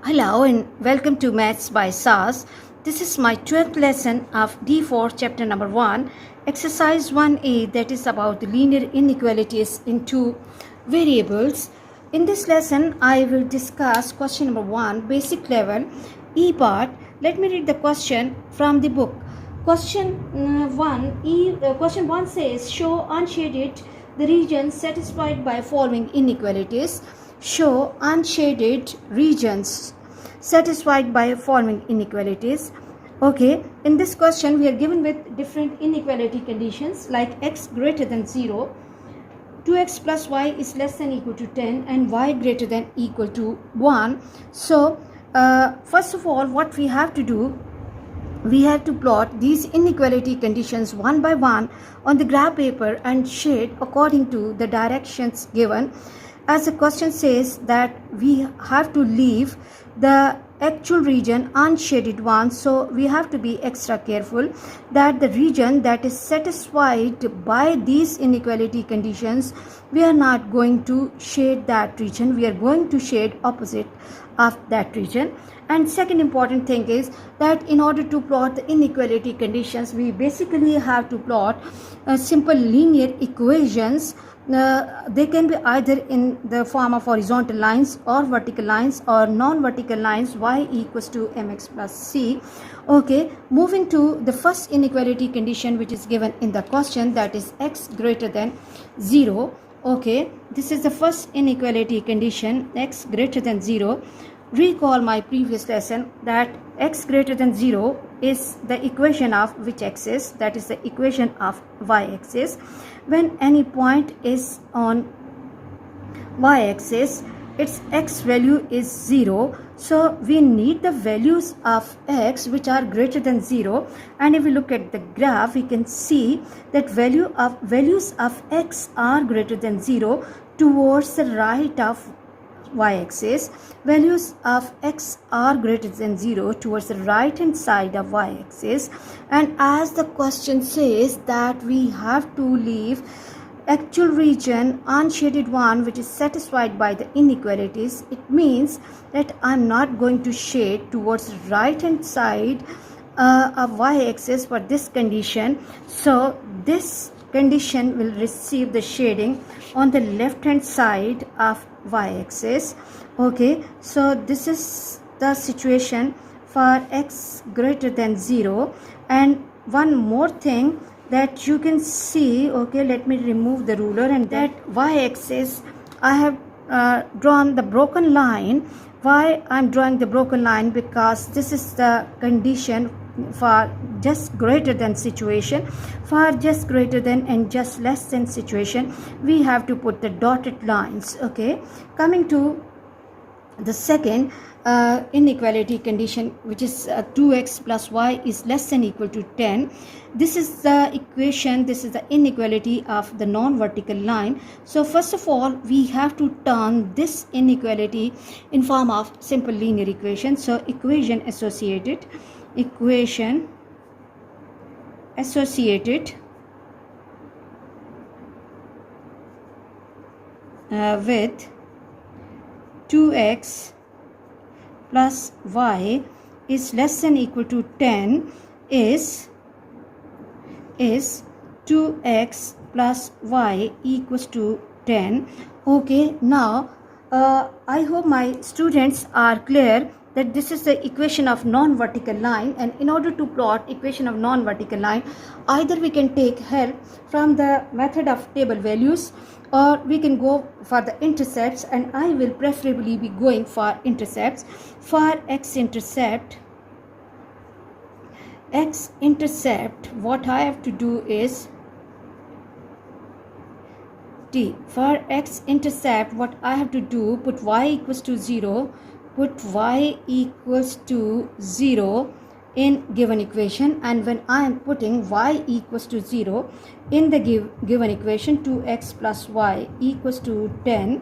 Hello and welcome to Maths by SAS. This is my 12th lesson of D4 chapter number 1, exercise 1A, that is about the linear inequalities in two variables. In this lesson, I will discuss question number 1, basic level, E part. Let me read the question from the book. Question 1 says, show unshaded the regions satisfied by following inequalities. Show unshaded regions satisfied by following inequalities. Okay, in this question we are given with different inequality conditions like x greater than 0, 2x plus y is less than equal to 10, and y greater than equal to 1. So first of all, what we have to do, we have to plot these inequality conditions one by one on the graph paper and shade according to the directions given. As the question says that we have to leave the actual region unshaded one, so we have to be extra careful that the region that is satisfied by these inequality conditions, we are not going to shade that region, we are going to shade opposite of that region. And second important thing is that in order to plot the inequality conditions, we basically have to plot simple linear equations. They can be either in the form of horizontal lines or vertical lines or non-vertical lines, y equals to mx plus c. Okay, moving to the first inequality condition which is given in the question, that is x greater than 0. Okay, this is the first inequality condition, x greater than 0. Recall my previous lesson that x greater than 0 is the equation of which axis? That is the equation of y-axis. When any point is on y-axis, its x value is 0. So we need the values of x which are greater than 0. And if we look at the graph, we can see that values of x are greater than 0 towards the right of y-axis. Values of x are greater than 0 towards the right hand side of y-axis. And as the question says that we have to leave actual region unshaded one which is satisfied by the inequalities, it means that I'm not going to shade towards the right hand side of y-axis for this condition. So this condition will receive the shading on the left hand side of y-axis. Okay, so this is the situation for x greater than 0. And one more thing that you can see, okay, let me remove the ruler, and that y-axis I have drawn the broken line. Why I'm drawing the broken line? Because this is the condition for just greater than situation. For just greater than and just less than situation, we have to put the dotted lines. Okay, coming to the second inequality condition, which is 2x plus y is less than equal to 10. This is the equation, this is the inequality of the non-vertical line. So first of all, we have to turn this inequality in form of simple linear equation. So equation associated with 2x plus y is less than equal to 10 is 2x plus y equals to 10. Okay, now I hope my students are clear that this is the equation of non-vertical line, and in order to plot equation of non-vertical line, either we can take help from the method of table values or we can go for the intercepts, and I will preferably be going for intercepts. For x-intercept, what I have to do is t. For x-intercept, what I have to do, put y equals to 0, put y equals to 0 in given equation, and when I am putting y equals to 0 in the given equation, 2x plus y equals to 10,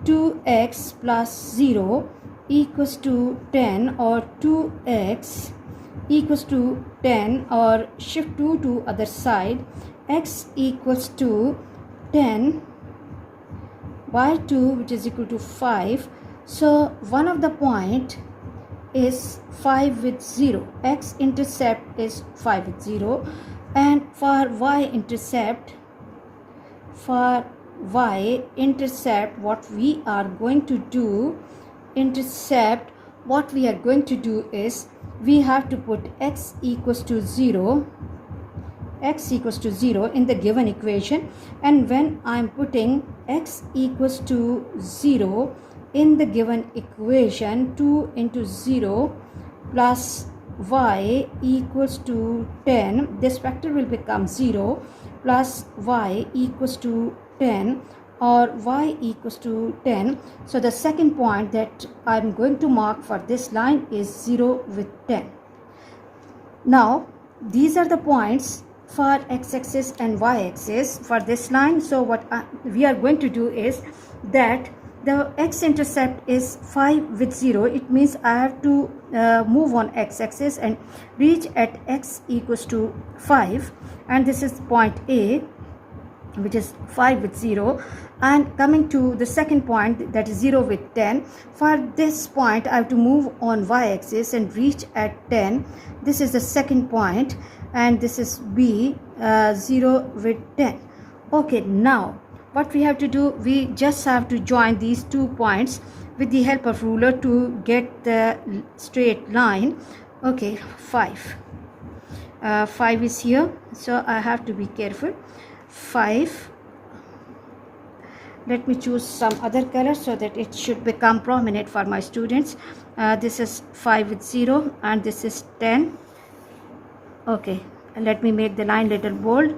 2x plus 0 equals to 10, or 2x equals to 10, or shift 2 to other side, x equals to 10 by 2, which is equal to 5. So one of the point is 5 with 0. X intercept is 5 with 0, and for y intercept, what we are going to do, is we have to put x equals to 0 in the given equation, and when I'm putting x equals to 0 in the given equation, 2 into 0 plus y equals to 10, this factor will become 0 plus y equals to 10, or y equals to 10. So the second point that I'm going to mark for this line is 0 with 10. Now these are the points for x-axis and y-axis for this line. So what we are going to do is that the x-intercept is 5 with 0. It means I have to move on x-axis and reach at x equals to 5, and this is point A, which is 5 with 0, and coming to the second point, that is 0 with 10. For this point I have to move on y-axis and reach at 10. This is the second point, and this is B, 0 with 10. Okay, now what we have to do, we just have to join these 2 points with the help of ruler to get the straight line. Okay, 5 is here, so I have to be careful. 5, let me choose some other color so that it should become prominent for my students. This is 5 with 0, and this is 10. Okay, let me make the line little bold.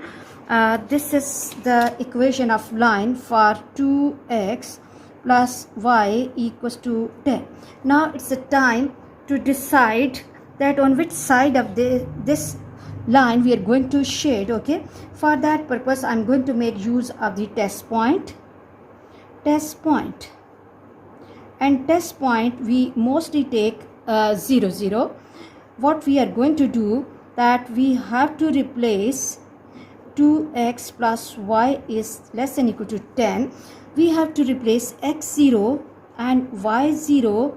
This is the equation of line for 2x plus y equals to 10. Now it's the time to decide that on which side of this line we are going to shade. Okay, for that purpose I'm going to make use of the test point, and test point we mostly take 0, 0. What we are going to do, that we have to replace 2x plus y is less than equal to 10. We have to replace x0 and y0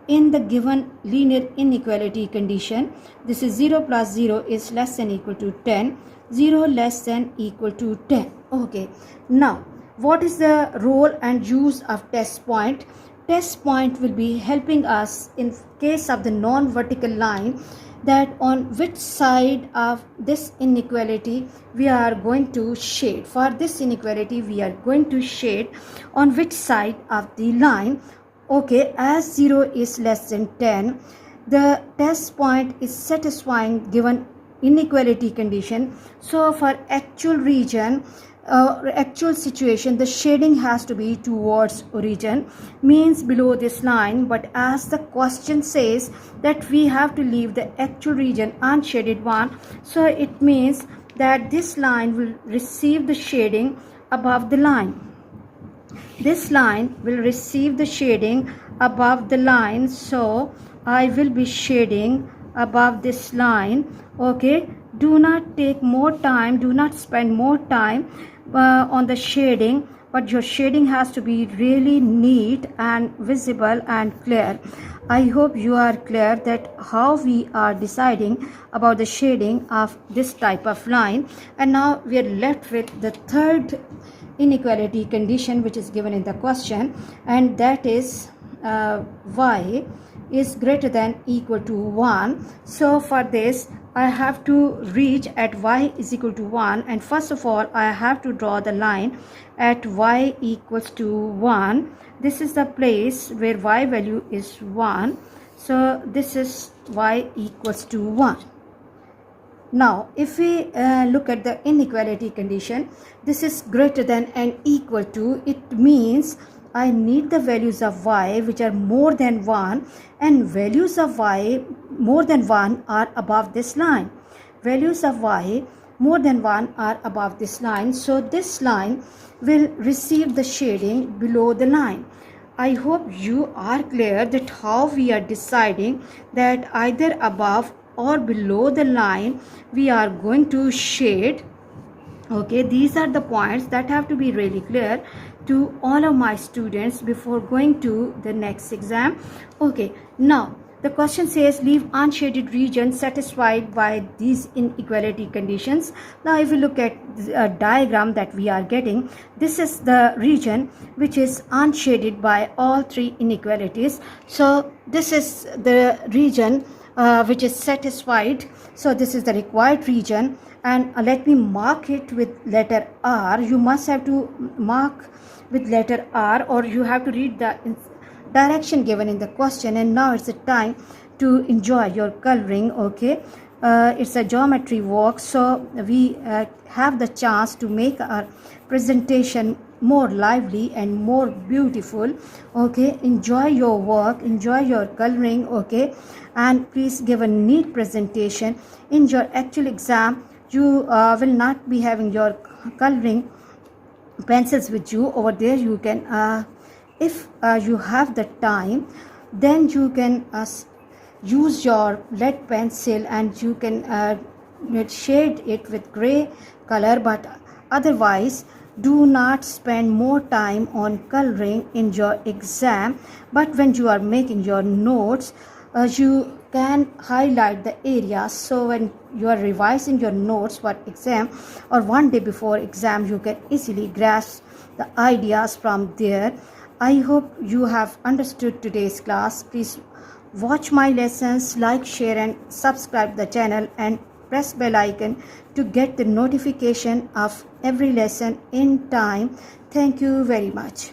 in the given linear inequality condition. This is 0 plus 0 is less than equal to 10, 0 less than equal to 10. Okay, now what is the role and use of test point? Test point will be helping us in case of the non-vertical line, that on which side of this inequality we are going to shade. For this inequality we are going to shade on which side of the line. Okay, as 0 is less than 10, the test point is satisfying given inequality condition. So for actual region, actual situation, the shading has to be towards origin, means below this line. But as the question says that we have to leave the actual region unshaded one, so it means that this line will receive the shading above the line. This line will receive the shading above the line, so I will be shading above this line. Okay, do not take more time, do not spend more time on the shading, but your shading has to be really neat and visible and clear. I hope you are clear that how we are deciding about the shading of this type of line. And now we are left with the third inequality condition which is given in the question, and that is y is greater than equal to 1. So for this I have to reach at y is equal to 1, and first of all I have to draw the line at y equals to 1. This is the place where y value is 1, so this is y equals to 1. Now if we look at the inequality condition, this is greater than and equal to, it means I need the values of y which are more than 1, and values of y more than 1 are above this line. Values of y more than 1 are above this line, so this line will receive the shading below the line. I hope you are clear that how we are deciding that either above or below the line we are going to shade. Okay, these are the points that have to be really clear to all of my students before going to the next exam. Okay, now The question says leave unshaded region satisfied by these inequality conditions. Now if we look at a diagram that we are getting, this is the region which is unshaded by all three inequalities. So this is the region which is satisfied. So this is the required region, and let me mark it with letter R. You must have to mark with letter R, or you have to read the direction given in the question. And now it's the time to enjoy your coloring. Okay, it's a geometry walk, so we have the chance to make our presentation more lively and more beautiful. Okay, enjoy your work, enjoy your coloring. Okay, and please give a neat presentation. In your actual exam, you will not be having your coloring pencils with you. Over there you can if you have the time, then you can use your lead pencil and you can shade it with gray color. But otherwise, do not spend more time on coloring in your exam. But when you are making your notes, you can highlight the areas, so when you are revising your notes for exam or one day before exam, you can easily grasp the ideas from there. I hope you have understood today's class. Please watch my lessons, like, share and subscribe the channel, and press bell icon to get the notification of every lesson in time. Thank you very much.